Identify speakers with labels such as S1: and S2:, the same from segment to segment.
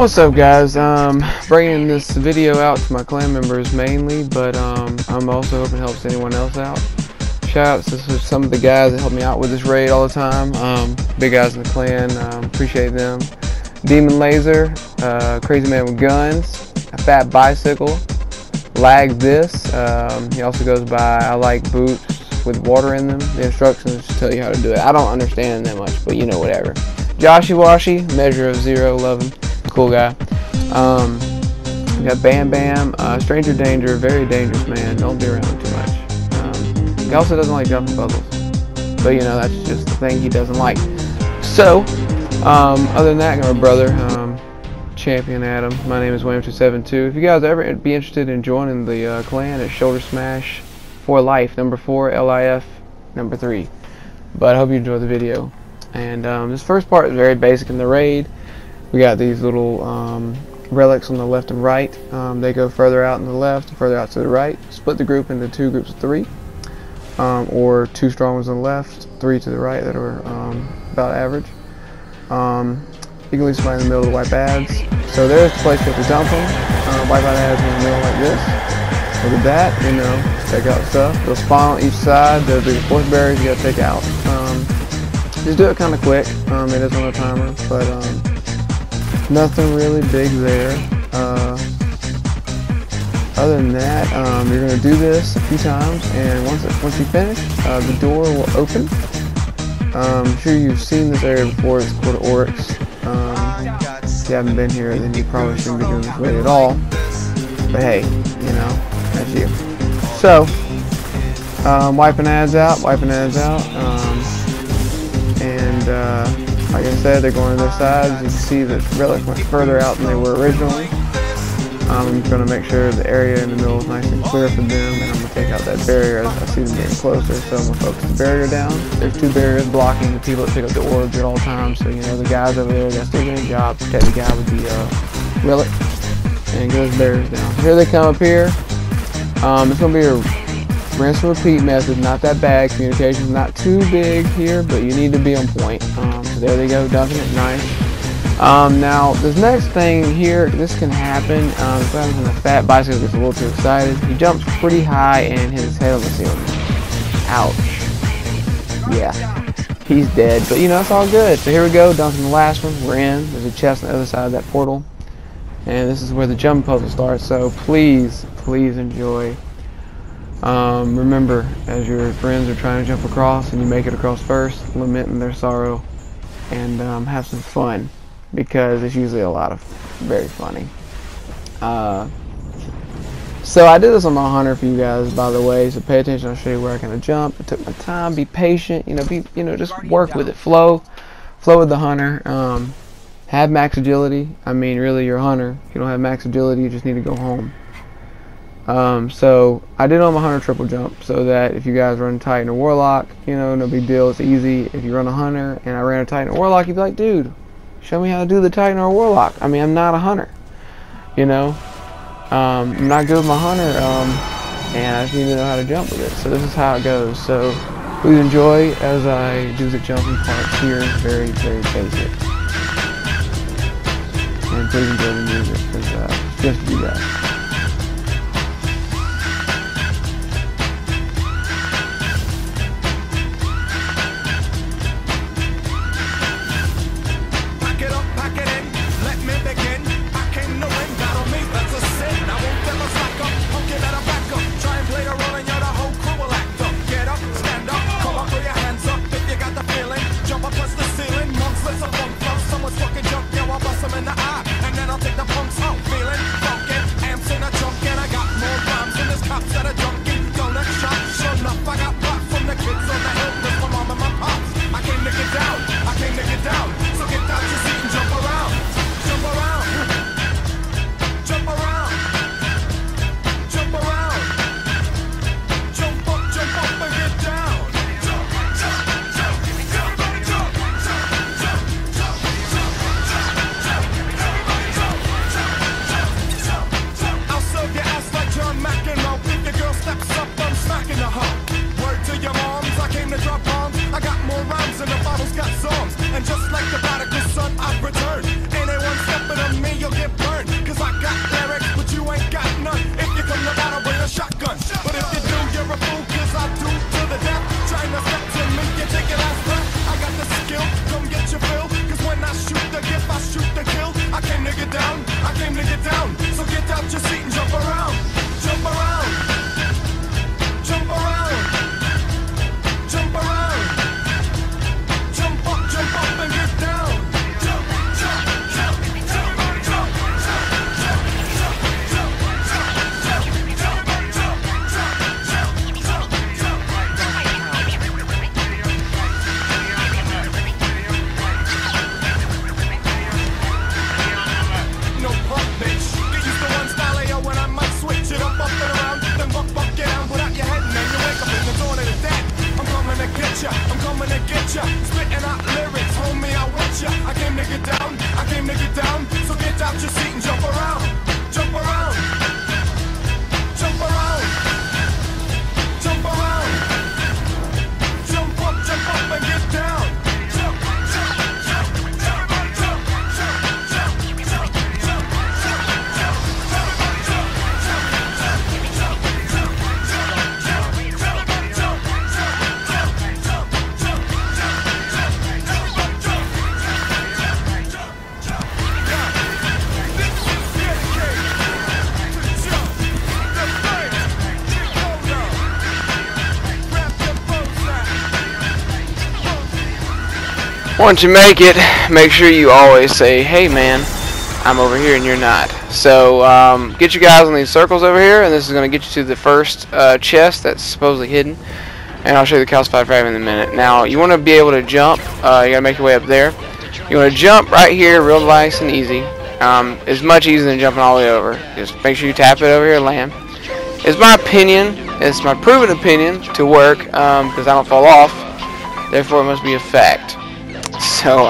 S1: What's up, guys? Bringing this video out to my clan members mainly, but I'm also hoping it helps anyone else out. Shout out to some of the guys that help me out with this raid all the time. Big guys in the clan, appreciate them. Demon Laser, Crazy Man with Guns, a Fat Bicycle, Lag This. He also goes by I Like Boots with water in them. The instructions tell you how to do it. I don't understand that much, but you know, whatever. Joshy Washy, Measure of Zero, love him. Cool guy. We got Bam Bam, Stranger Danger, very dangerous man. Don't be around too much. He also doesn't like jumping puzzles, but you know, that's just the thing he doesn't like. So, other than that, I got my brother, Champion Adam. My name is William272. If you guys ever be interested in joining the clan, it's Shoulder Smash for Life, number 4, LIF, number 3. But I hope you enjoy the video. And this first part is very basic in the raid. We got these little relics on the left and right. They go further out on the left and further out to the right. Split the group into 2 groups of 3, or 2 strong ones on the left, 3 to the right that are about average. You can leave somebody in the middle to wipe ads. So there's the place you have to dump them. Wipe out ads in the middle like this. Look at that, you know, check out stuff. They'll spawn on each side. There'll be 4 barriers you gotta take out. Just do it kind of quick. It is on a timer, but nothing really big there. Other than that, you're going to do this a few times, and once you finish, the door will open. I'm sure you've seen this area before. It's called Oryx. If you haven't been here, then you probably shouldn't be doing this raid at all. But hey, you know, that's you. So, wiping ads out. Like I said, they're going to their sides. You can see that relic went further out than they were originally. I'm going to make sure the area in the middle is nice and clear for them, and I'm going to take out that barrier as I see them getting closer. So I'm going to focus the barrier down. There's 2 barriers blocking the people that pick up the orbs at all times. So you know the guys over there, they're still doing a job. Protect the guy with the relic and get those barriers down. So here they come up here. It's going to be a rinse and repeat method, not that bad. Communication's not too big here, but you need to be on point. So there they go, dunking it, nice. Now, this next thing here, this can happen. This happens when the Fat Bicycle gets a little too excited. He jumps pretty high and hits his head on the ceiling. Ouch. Yeah, he's dead, but you know, it's all good. So here we go, dunking the last one. We're in. There's a chest on the other side of that portal. And this is where the jump puzzle starts, so please enjoy. Remember, as your friends are trying to jump across and you make it across first, lament in their sorrow, and have some fun, because it's usually a lot of very funny. So I did this on my hunter for you guys, by the way, so pay attention. I'll show you where I kind of jump. I took my time, be patient, just work with it, flow with the hunter. Have max agility. I mean, really, you're a hunter. If you don't have max agility, you just need to go home. So I did on my hunter triple jump, so that if you guys run Titan or Warlock, you know, no big deal, it's easy. If you run a hunter and I ran a Titan or Warlock, you'd be like, dude, show me how to do the Titan or Warlock. I mean, I'm not a hunter, you know. I'm not good with my hunter, and I just need to know how to jump with it. So this is how it goes. So please enjoy as I do the jumping part here. Very, very basic. And please enjoy the music, because it's just for you guys.
S2: And just like the prodigal son, I've returned. Anyone stepping on me, you'll get ya. Spitting out lyrics, homie, I want ya. I came to get down, I came to get down. So get out your seat and jump around, jump around, jump around, jump around, jump up and get down. Jump, jump, jump, everybody jump, jump, jump, jump, jump, jump, jump, everybody jump, jump, jump, jump, jump, jump, everybody jump, jump, jump, jump, jump, everybody jump, jump, jump, yeah. This is dedicated to jump the thing. Hold on, grab your bows now.
S1: Once you make it, make sure you always say, hey man, I'm over here and you're not. So get you guys on these circles over here, and this is going to get you to the first chest that's supposedly hidden, and I'll show you the calcified fragment in a minute. Now you want to be able to jump, you got to make your way up there. You want to jump right here real nice and easy. It's much easier than jumping all the way over. Just make sure you tap it over here and land. It's my opinion, it's my proven opinion to work, because I don't fall off, therefore it must be a fact. So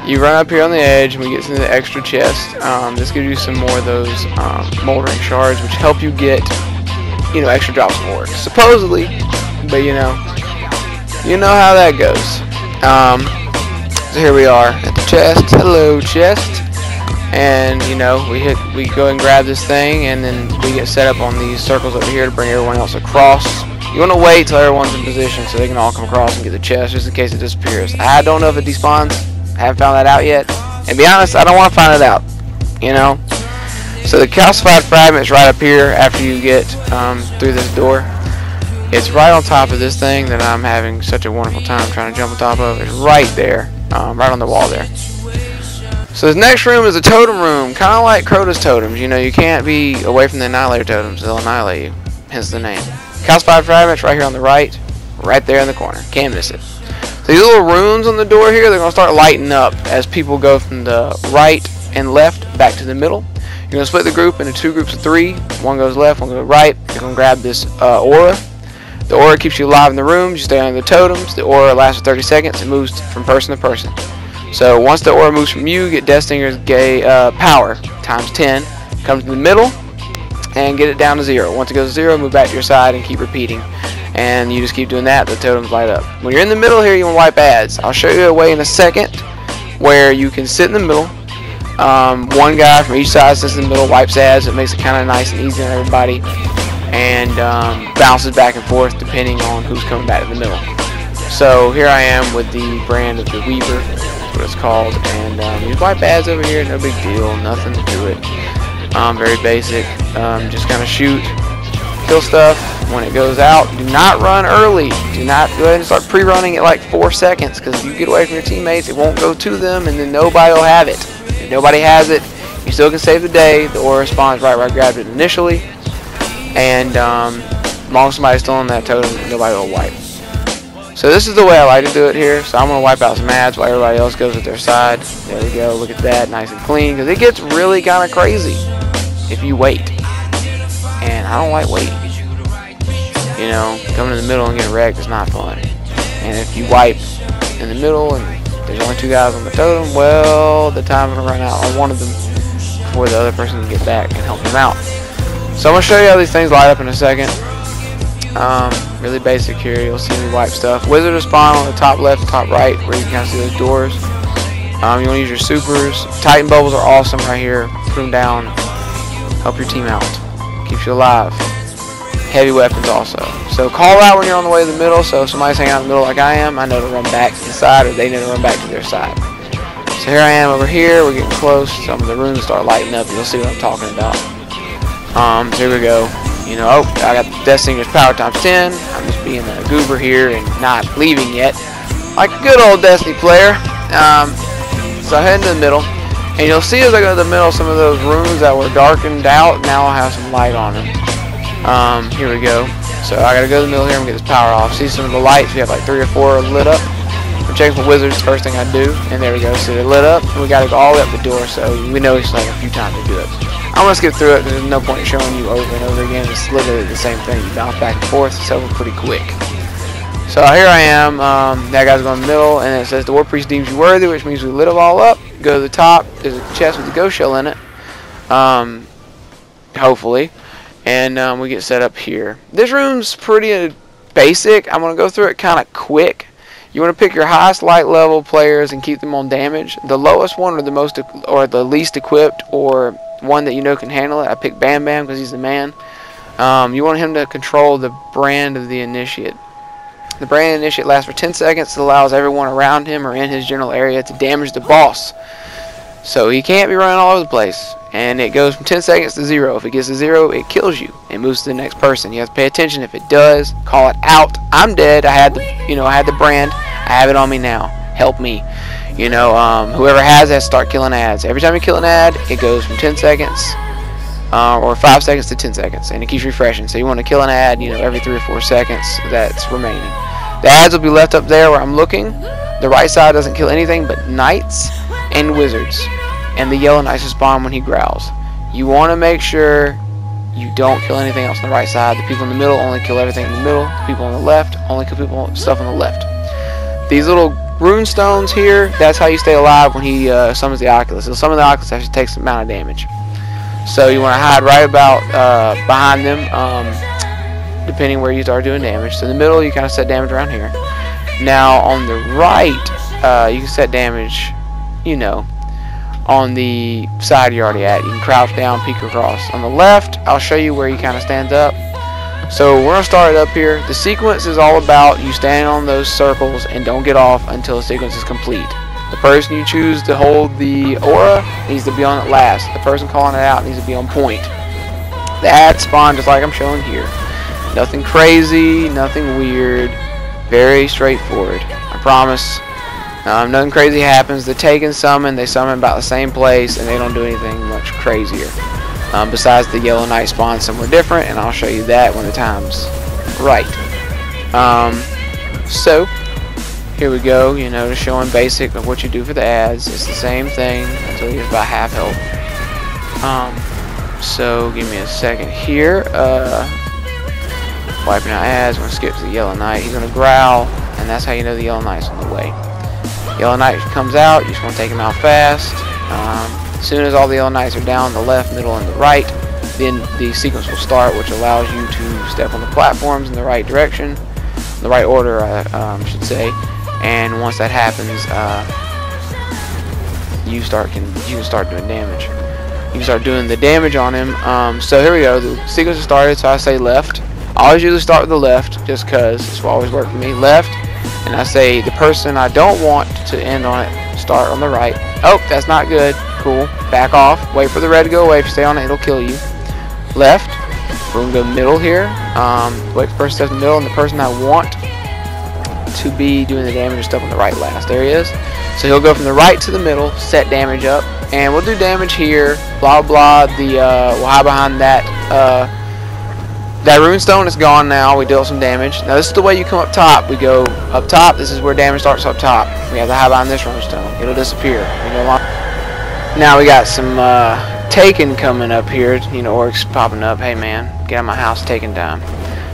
S1: you run up here on the edge and we get into the extra chest. This gives you some more of those moldering shards, which help you get, you know, extra drops of ore, supposedly, but you know how that goes. So here we are at the chest. Hello chest. And you know, we go and grab this thing, and then we get set up on these circles over here to bring everyone else across. You want to wait till everyone's in position so they can all come across and get the chest, just in case it disappears. I don't know if it despawns. I haven't found that out yet. And to be honest, I don't want to find it out. You know. So the calcified fragment is right up here after you get through this door. It's right on top of this thing that I'm having such a wonderful time trying to jump on top of. It's right there, right on the wall there. So this next room is a totem room, kind of like Crota's totems. You know, you can't be away from the annihilator totems; they'll annihilate you. Hence the name. Calcified fragments right here on the right there in the corner. Can't miss it. So these little runes on the door here, they're gonna start lighting up as people go from the right and left back to the middle. You're gonna split the group into two groups of three. One goes left, one goes right. You're gonna grab this aura. The aura keeps you alive in the rooms. You stay under the totems. The aura lasts for 30 seconds. It moves from person to person. So once the aura moves from you, you get Death Stinger's power times 10. Come to the middle and get it down to 0. Once it goes to 0, move back to your side and keep repeating. And you just keep doing that. The totems light up. When you're in the middle here, you want to wipe ads. I'll show you a way in a second where you can sit in the middle. One guy from each side sits in the middle, wipes ads. It makes it kind of nice and easy on everybody, and bounces back and forth depending on who's coming back to the middle. So here I am with the brand of the Weaver, that's what it's called, and you wipe ads over here, no big deal, nothing to it. Very basic. Just kind of shoot, kill stuff. When it goes out, do not run early. Do not go ahead and start pre-running at like 4 seconds, because if you get away from your teammates, it won't go to them, and then nobody will have it. If nobody has it, you still can save the day. The aura spawns right where I grabbed it initially, and as long as somebody's still on that totem, nobody will wipe. So this is the way I like to do it here. So I'm going to wipe out some ads while everybody else goes at their side. There we go. Look at that, nice and clean, because it gets really kind of crazy if you wait. And I don't like waiting. You know, coming in the middle and getting wrecked is not fun. And if you wipe in the middle and there's only 2 guys on the totem, well, the time's going to run out on one of them before the other person can get back and help them out. So I'm going to show you how these things light up in a second. Really basic here. You'll see me wipe stuff. Wizard will spawn on the top left, top right, where you can kind of see those doors. You want to use your supers. Titan bubbles are awesome right here. Put them down. Help your team out. Keeps you alive. Heavy weapons also. So call out when you're on the way to the middle. So if somebody's hanging out in the middle like I am, I know to run back to the side, or they know to run back to their side. So here I am over here. We're getting close. Some of the runes start lighting up. You'll see what I'm talking about. So here we go. You know, oh, I got the Death Stinger's power times 10. I'm just being a goober here and not leaving yet, like a good old Destiny player. So I head into the middle, and you'll see as I go to the middle, some of those rooms that were darkened out now I'll have some light on them. Here we go. So I gotta go to the middle here and get this power off. See some of the lights? We have like 3 or 4 lit up. I'm checking for wizards, first thing I do, and there we go. So they're lit up, and we gotta go all the way up the door. So we know it's like a few times to do it. I'm gonna skip through it because there's no point in showing you over and over again. It's literally the same thing. You bounce back and forth. It's over pretty quick. So here I am. That guy's going in the middle, and it says the war priest deems you worthy, which means we lit them all up. Go to the top. There's a chest with a ghost shell in it. Hopefully. And we get set up here. This room's pretty basic. I'm going to go through it kind of quick. You want to pick your highest light level players and keep them on damage. The lowest one or the least equipped, or one that you know can handle it. I picked Bam Bam because he's the man. You want him to control the brand of the initiate. The brand of the initiate lasts for 10 seconds. It allows everyone around him or in his general area to damage the boss. So he can't be running all over the place. And it goes from 10 seconds to 0. If it gets to 0, it kills you. It moves to the next person. You have to pay attention. If it does, call it out. I'm dead. I had the brand. I have it on me now. Help me. Whoever has it has to start killing ads. Every time you kill an ad, it goes from 10 seconds or 5 seconds to 10 seconds, and it keeps refreshing. So you want to kill an ad, every 3 or 4 seconds that's remaining. The ads will be left up there where I'm looking. The right side doesn't kill anything but knights and wizards, and the yellow knights spawn when he growls. You want to make sure you don't kill anything else on the right side. The people in the middle only kill everything in the middle. The people on the left only kill stuff on the left. These little rune stones here, that's how you stay alive when he summons the Oculus. So some of the Oculus actually takes some amount of damage. So you want to hide right about behind them, depending where you start doing damage. So in the middle, you kind of set damage around here. Now on the right, you can set damage, on the side you're already at. You can crouch down, peek across. On the left, I'll show you where he kind of stands up. So we're going to start it up here. The sequence is all about you standing on those circles and don't get off until the sequence is complete. The person you choose to hold the aura needs to be on it last. The person calling it out needs to be on point. The ads spawn just like I'm showing here. Nothing crazy, nothing weird. Very straightforward. I promise. Nothing crazy happens. The take and summon, they summon about the same place, and they don't do anything much crazier. Besides the yellow knight spawn somewhere different, and I'll show you that when the time's right. So here we go, just showing basic of what you do for the ads. It's the same thing until you're about half health. So give me a second here. Wiping out ads. We're going to skip to the yellow knight. He's going to growl, and that's how you know the yellow knight's on the way. Yellow knight comes out. You just want to take him out fast. As soon as all the yellow knights are down, the left, middle, and the right, then the sequence will start, which allows you to step on the platforms in the right direction, the right order, I should say. And once that happens, you can start doing damage. You can start doing the damage on him. So here we go. The sequence is started. So I say left. I always usually start with the left, just cause it's what always worked for me. Left, and I say the person I don't want to end on it, start on the right. Oh, that's not good. Cool. Back off. Wait for the red to go away. If you stay on it, it'll kill you. Left. We're gonna go middle here. Wait for the person steps in the middle, and the person I want to be doing the damage is stuff on the right last. There he is. So he'll go from the right to the middle, set damage up, and we'll do damage here. Blah blah. We'll hide behind that. That runestone is gone now. We dealt some damage. Now this is the way you come up top. We go up top. This is where damage starts up top. We have to hide behind this runestone. It'll disappear. Now we got some taken coming up here. Orcs popping up. Hey man, get out of my house. Taking time.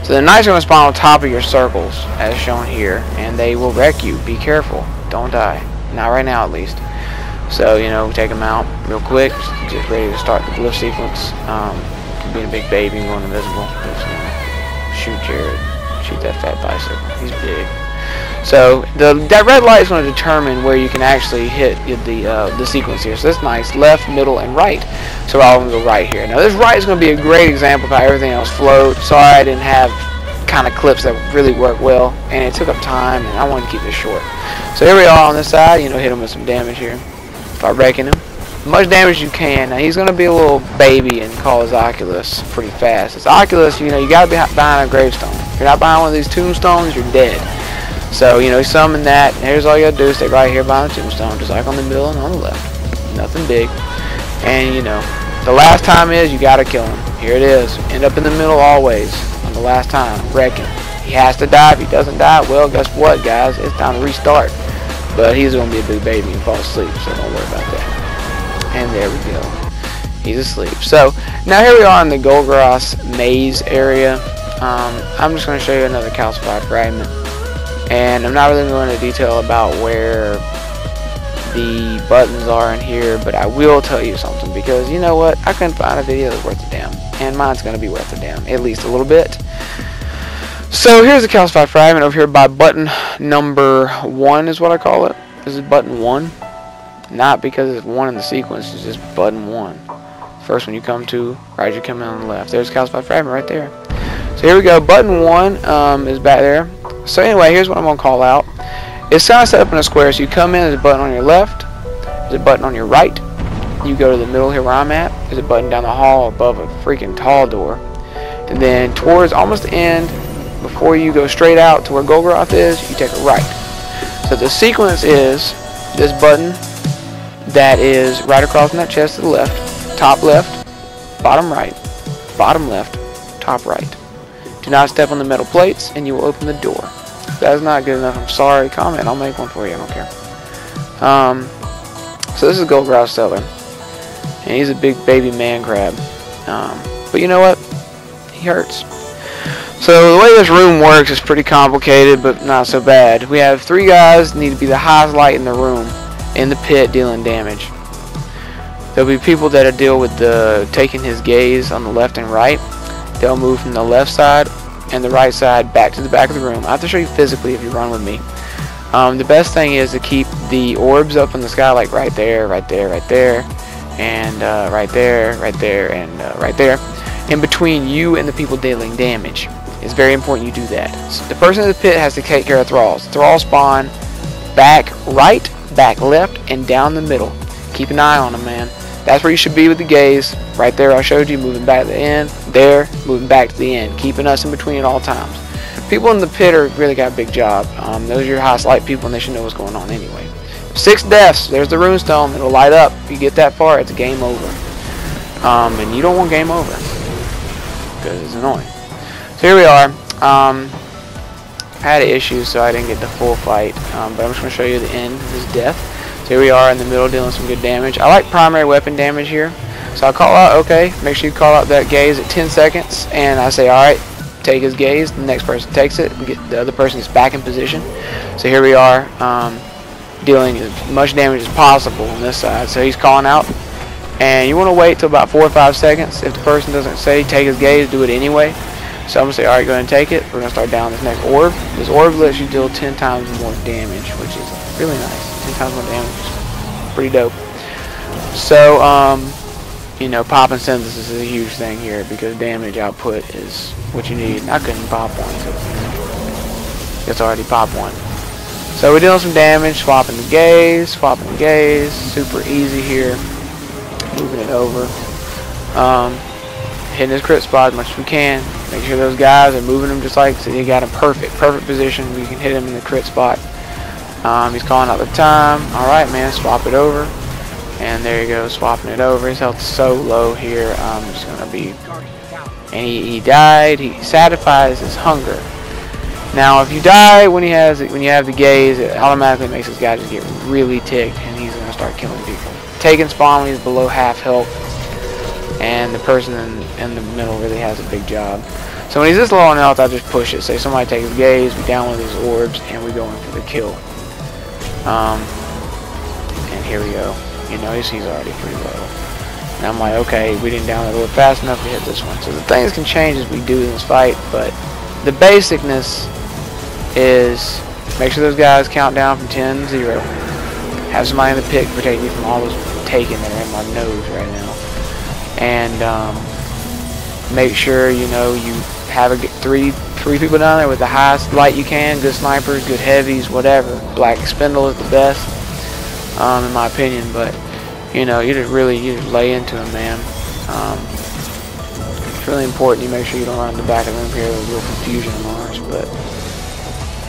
S1: So the knights are going to spawn on top of your circles, as shown here, and they will wreck you. Be careful. Don't die. Not right now, at least. So take them out real quick. Just ready to start the glyph sequence. Being a big baby and going invisible. Shoot Jared. Shoot that fat bicycle. He's big. So that red light is going to determine where you can actually hit the sequence here. So that's nice. Left, middle, and right. So we're all going to go right here. Now this right is going to be a great example of how everything else flowed. Sorry I didn't have kind of clips that really work well, and it took up time, and I wanted to keep this short. So here we are on this side. Hit him with some damage here. Start wrecking him. Much damage you can. Now he's going to be a little baby and call his Oculus pretty fast. His Oculus, you got to be behind a gravestone. If you're not behind one of these tombstones, you're dead. So, summon that. Here's all you got to do is stay right here behind the tombstone, just like on the middle and on the left. Nothing big. And, the last time is you got to kill him. Here it is. End up in the middle always. On the last time. Wreck him. He has to die. If he doesn't die, well, guess what, guys? It's time to restart. But he's going to be a big baby and fall asleep, so don't worry about that. And there we go. He's asleep. So now here we are in the Golgoros maze area. I'm just going to show you another calcified fragment.
S3: And I'm not really going into detail about where the buttons are in here, but I will tell you something, because you know what, I couldn't find a video that's worth a damn, and mine's going to be worth a damn, at least a little bit. So here's the calcified fragment over here by button number 1 is what I call it. This is button 1, not because it's 1 in the sequence, it's just button 1. First one you come to, right, you come in on the left. There's calcified fragment right there. So here we go, button 1 is back there. So anyway, here's what I'm going to call out. It's kind of set up in a square, so you come in, there's a button on your left, there's a button on your right, you go to the middle here where I'm at, there's a button down the hall above a freaking tall door, and then towards almost the end, before you go straight out to where Golgoroth is, you take a right. So the sequence is this button that is right across from that chest to the left, top left, bottom right, bottom left, top right. Do not step on the metal plates and you will open the door. If that is not good enough, I'm sorry, comment, I'll make one for you, I don't care. So this is Golgoroth's cellar, and he's a big baby man crab. But you know what? He hurts. So the way this room works is pretty complicated, but not so bad. We have 3 guys that need to be the highest light in the room, in the pit, dealing damage. There'll be people that deal with the taking his gaze on the left and right. They'll move from the left side and the right side back to the back of the room. I have to show you physically if you run with me. The best thing is to keep the orbs up in the sky, like right there, right there, right there, and right there, right there, and right there, in between you and the people dealing damage. It's very important you do that. So the person in the pit has to take care of thralls. Thrall spawn back right, back left, and down the middle. Keep an eye on them, man. That's where you should be with the gaze. Right there I showed you, moving back to the end. There, moving back to the end. Keeping us in between at all times. People in the pit are really got a big job. Those are your highest light people, and they should know what's going on anyway. 6 deaths. There's the runestone. It'll light up. If you get that far, it's game over. And you don't want game over, because it's annoying. So here we are. I had an issue, so I didn't get the full fight. But I'm just going to show you the end of his death. So here we are in the middle dealing some good damage. I like primary weapon damage here. So I'll call out, okay, make sure you call out that gaze at 10 seconds. And I say, alright, take his gaze. The next person takes it. And get the other person is back in position. So here we are dealing as much damage as possible on this side. So he's calling out. And you want to wait till about 4 or 5 seconds. If the person doesn't say take his gaze, do it anyway. So I'm going to say, alright, go ahead and take it. We're going to start down this next orb. This orb lets you deal 10 times more damage, which is really nice. 10 times more damage. Pretty dope. So, you know, popping synthesis is a huge thing here because damage output is what you need. I couldn't pop one because it's already popped one. So we're dealing some damage, swapping the gaze, super easy here. Moving it over. Hitting his crit spot as much as we can. Make sure those guys are moving them just like so you got him perfect position. We can hit him in the crit spot. He's calling out the time. Alright, man, swap it over. And there you go, swapping it over. His health is so low here. It's gonna be. And he died. He satisfies his hunger. Now, if you die when you have the gaze, it automatically makes this guy just get really ticked, and he's gonna start killing people. Taking spawn when he's below half health, and the person in the middle really has a big job. So when he's this low on health, I just push it. Say somebody take his gaze, we down one of these orbs, and we go in for the kill. And here we go. You know, he's already pretty low. And I'm like, okay, we didn't down it a little fast enough to hit this one. So the things can change as we do in this fight, but the basicness is make sure those guys count down from 10 to 0. Have somebody in the pit protect you from all those taken that are in my nose right now. And make sure, you know, you have three people down there with the highest light you can, good snipers, good heavies, whatever. Black Spindle is the best, in my opinion, but you know, you just lay into them, man. It's really important you make sure you don't run in the back of the room here. There's real confusion in Mars, but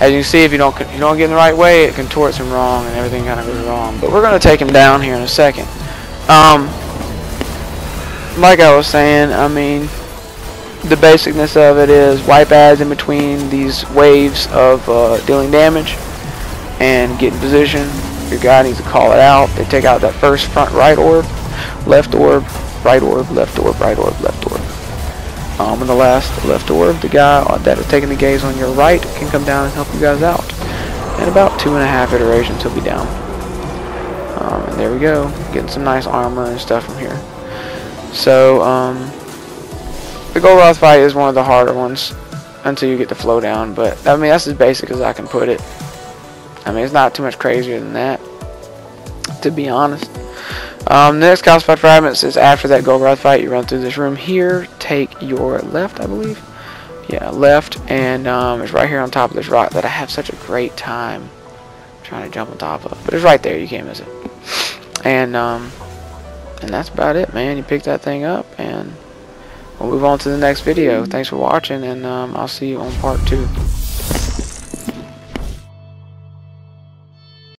S3: as you can see, if you don't get in the right way, it contorts him wrong and everything kind of goes wrong. But we're going to take him down here in a second. Like I was saying, I mean, the basicness of it is wipe ads in between these waves of dealing damage and get in position. Your guy needs to call it out. They take out that first front right orb, left orb, right orb, left orb, right orb, left orb. And the last left orb, the guy that is taking the gaze on your right can come down and help you guys out. In about 2.5 iterations, he'll be down. And there we go, getting some nice armor and stuff from here. So, the Golgoth fight is one of the harder ones until you get the flow down, but I mean, that's as basic as I can put it. I mean, it's not too much crazier than that, to be honest. The next calcified fragments is after that Golgoth fight. You run through this room here, take your left, I believe. Yeah, left, and it's right here on top of this rock that I have such a great time trying to jump on top of. But it's right there, you can't miss it. And that's about it, man. You pick that thing up, and we'll move on to the next video. Thanks for watching, and I'll see you on part 2.